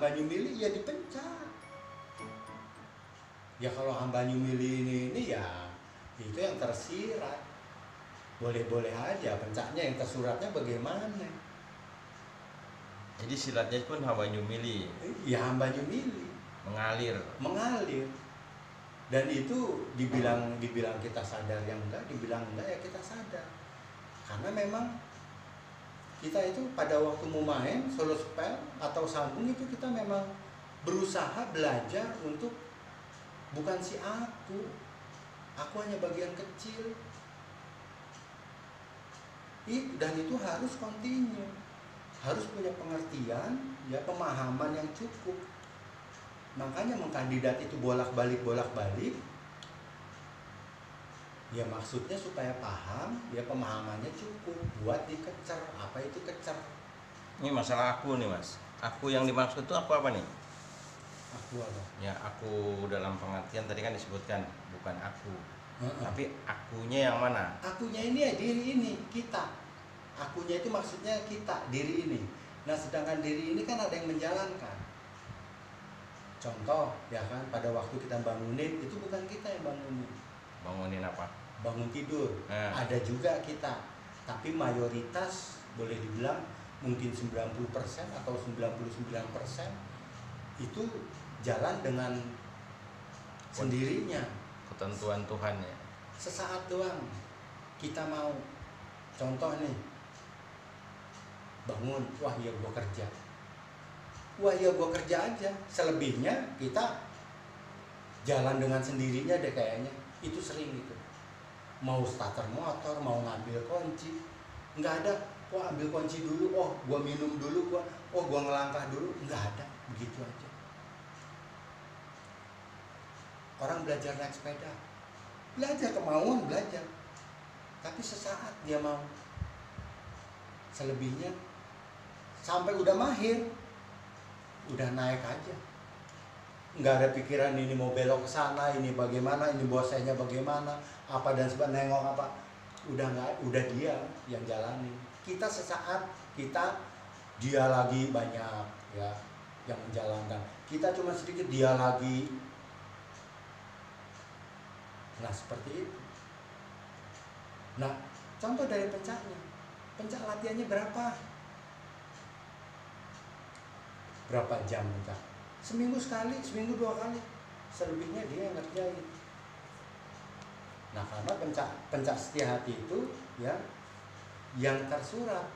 hamba nyumili ya dipencak. Ya kalau hamba nyumili ini ya itu yang tersirat. Boleh-boleh aja, pencaknya yang tersuratnya bagaimana? Jadi silatnya pun hamba nyumili. Ya hamba nyumili. Mengalir. Dan itu dibilang kita sadar yang enggak, dibilang enggak ya kita sadar. Karena memang kita itu pada waktu mau main solo spell atau sambung itu kita memang berusaha belajar untuk bukan si aku hanya bagian kecil. Dan itu harus continue, harus punya pengertian, ya pemahaman yang cukup. Makanya mengkandidat itu bolak-balik, ya maksudnya supaya paham, ya pemahamannya cukup buat dikecer. Apa itu kecer? Ini masalah aku nih mas. Aku yang dimaksud itu aku apa nih? Aku apa? Ya aku dalam pengertian tadi kan disebutkan bukan aku. Tapi akunya yang mana? Akunya ini ya diri ini, kita. Akunya itu maksudnya kita, diri ini. Nah sedangkan diri ini kan ada yang menjalankan. Contoh ya kan, pada waktu kita bangunin itu bukan kita yang bangunin. Bangunin apa? Bangun tidur. Ada juga kita. Tapi mayoritas boleh dibilang mungkin 90% atau 99% itu jalan dengan sendirinya. Ketentuan Tuhan ya. Sesaat doang kita mau. Contoh nih, bangun, wah ya gua kerja. Wah ya gua kerja aja. Selebihnya kita jalan dengan sendirinya deh kayaknya. Itu sering gitu. Mau starter motor, mau ngambil kunci, nggak ada. Wah ambil kunci dulu, oh gua minum dulu, gua ngelangkah dulu, nggak ada. Begitu aja. Orang belajar naik sepeda, belajar kemauan belajar, tapi sesaat dia mau. Selebihnya sampai udah mahir, udah naik aja, nggak ada pikiran ini mau belok ke sana, ini bagaimana, ini bosnya bagaimana, apa dan sebagainya, nengok apa, udah dia yang jalani. Kita sesaat, dia lagi banyak ya yang menjalankan, kita cuma sedikit, dia lagi. Nah seperti itu. Nah contoh dari pencaknya, pencak latihannya berapa jam pencak? Seminggu sekali, seminggu 2 kali. Selebihnya dia yang ngerjain. Nah karena pencak setia hati itu ya yang tersurat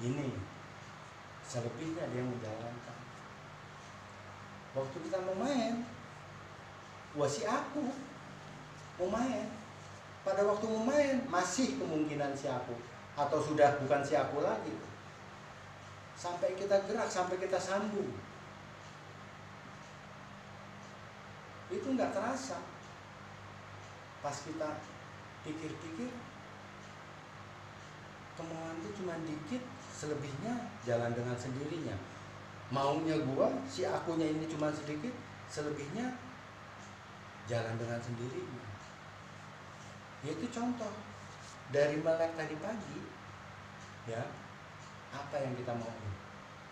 ini, selebihnya dia menjalankan. Waktu kita mau main, wah si aku mau main. Pada waktu mau main masih kemungkinan si aku, atau sudah bukan si aku lagi. Sampai kita gerak, sampai kita sambung, itu nggak terasa. Pas kita pikir-pikir, kemauan itu cuma dikit, selebihnya jalan dengan sendirinya. Maunya gua, si akunya ini cuma sedikit, selebihnya jalan dengan sendirinya. Itu contoh dari melek tadi pagi, ya apa yang kita mau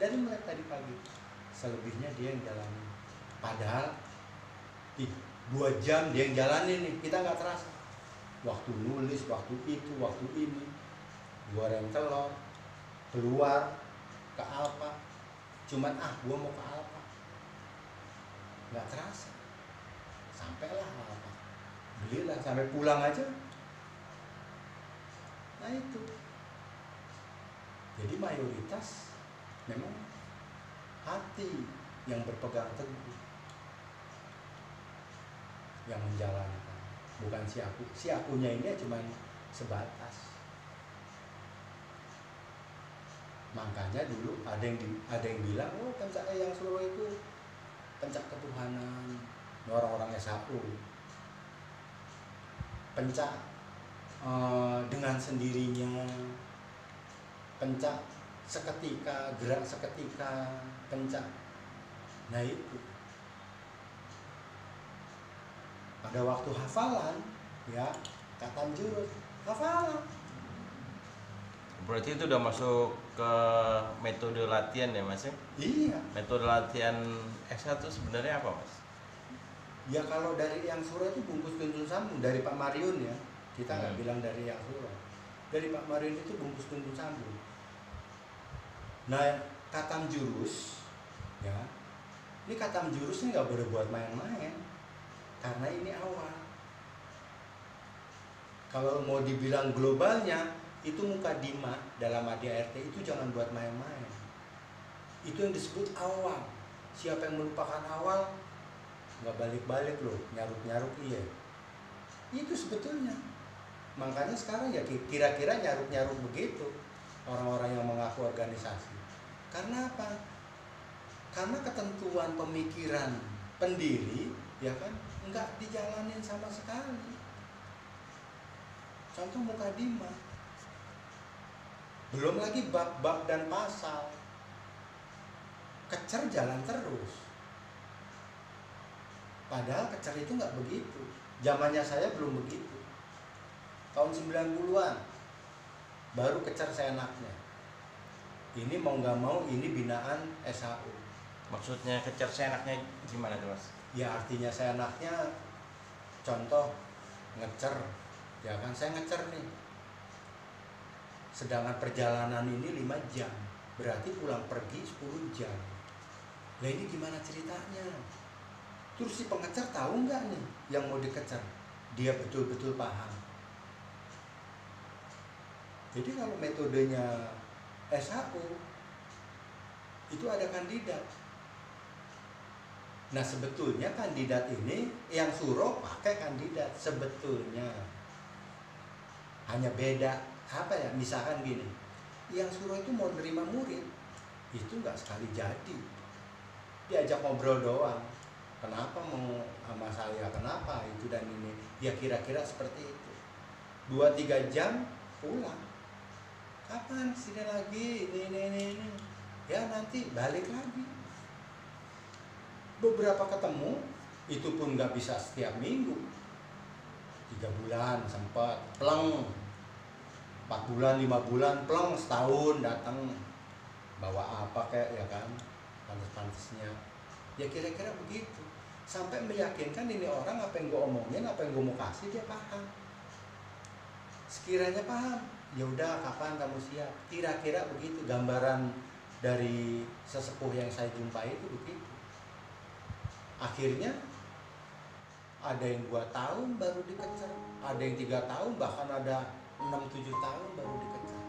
dari melek tadi pagi, selebihnya dia yang jalanin. Padahal 2 jam dia yang jalanin nih, kita nggak terasa. Waktu nulis, waktu itu, waktu ini, goreng telur, keluar ke Alfa, cuman gua mau ke Alfa, nggak terasa. Sampailah Alfa, belilah, sampai pulang aja. Nah itu. Jadi mayoritas memang hati yang berpegang teguh, yang menjalankan, bukan si aku. Si akunya ini cuma sebatas. Makanya dulu ada yang bilang, oh pencak yang seluruh itu pencak ketuhanan, orang-orang SAU. Pencak dengan sendirinya, pencak seketika, gerak seketika, pencak. Nah itu pada waktu hafalan, ya kata jurus hafalan, Berarti itu udah masuk ke metode latihan ya Mas ya? Iya. Metode latihan S1 sebenarnya apa Mas? Ya kalau dari yang Suro itu bungkus tuntun sambung dari Pak Mariun ya. Kita nggak bilang dari yang Suro. Dari Pak Mariun itu bungkus tuntun sambung. Nah, katam jurus ya. Ini katam jurus ini nggak boleh buat main-main. Karena ini awal. Kalau mau dibilang globalnya, itu mukadimah dalam ADART itu jangan buat main-main. Itu yang disebut awal. Siapa yang melupakan awal, nggak balik-balik loh, nyaruk-nyaruk iya. Itu sebetulnya. Makanya sekarang ya kira-kira nyaruk-nyaruk begitu orang-orang yang mengaku organisasi. Karena apa? Karena ketentuan pemikiran pendiri, ya kan, nggak dijalanin sama sekali. Contoh mukadimah. Belum lagi bab-bab dan pasal. Kecer jalan terus. Padahal kecer itu nggak begitu. Zamannya saya belum begitu. Tahun 90-an baru kecer seenaknya. Ini mau nggak mau ini binaan SHU. Maksudnya kecer seenaknya gimana tuh Mas? Ya artinya seenaknya contoh ngecer. Ya kan saya ngecer nih. Sedangkan perjalanan ini 5 jam. Berarti pulang pergi 10 jam. Nah ini gimana ceritanya? Terus si pengecer tahu nggak nih yang mau dikecer? Dia betul-betul paham. Jadi kalau metodenya SHU itu ada kandidat. Nah sebetulnya kandidat ini yang Suro pakai kandidat sebetulnya. Hanya beda apa ya? Misalkan gini, yang Suro itu mau nerima murid itu nggak sekali jadi. Diajak ngobrol doang. Kenapa mau sama saya? Kenapa itu dan ini? Ya kira-kira seperti itu. 2-3 jam pulang. Kapan sini lagi? Ini. Ya nanti balik lagi. Beberapa ketemu, itu pun nggak bisa setiap minggu. 3 bulan sempat, pleng. 4 bulan, 5 bulan, pleng, setahun datang. Bawa apa kayak ya kan? Pantes-pantesnya. Ya kira-kira begitu. Sampai meyakinkan ini orang apa yang gue omongin, apa yang gue mau kasih dia paham. Sekiranya paham, ya udah kapan kamu siap. Kira-kira begitu gambaran dari sesepuh yang saya jumpai itu begitu. Akhirnya ada yang 2 tahun baru dikecer, ada yang 3 tahun, bahkan ada 6-7 tahun baru dikecer.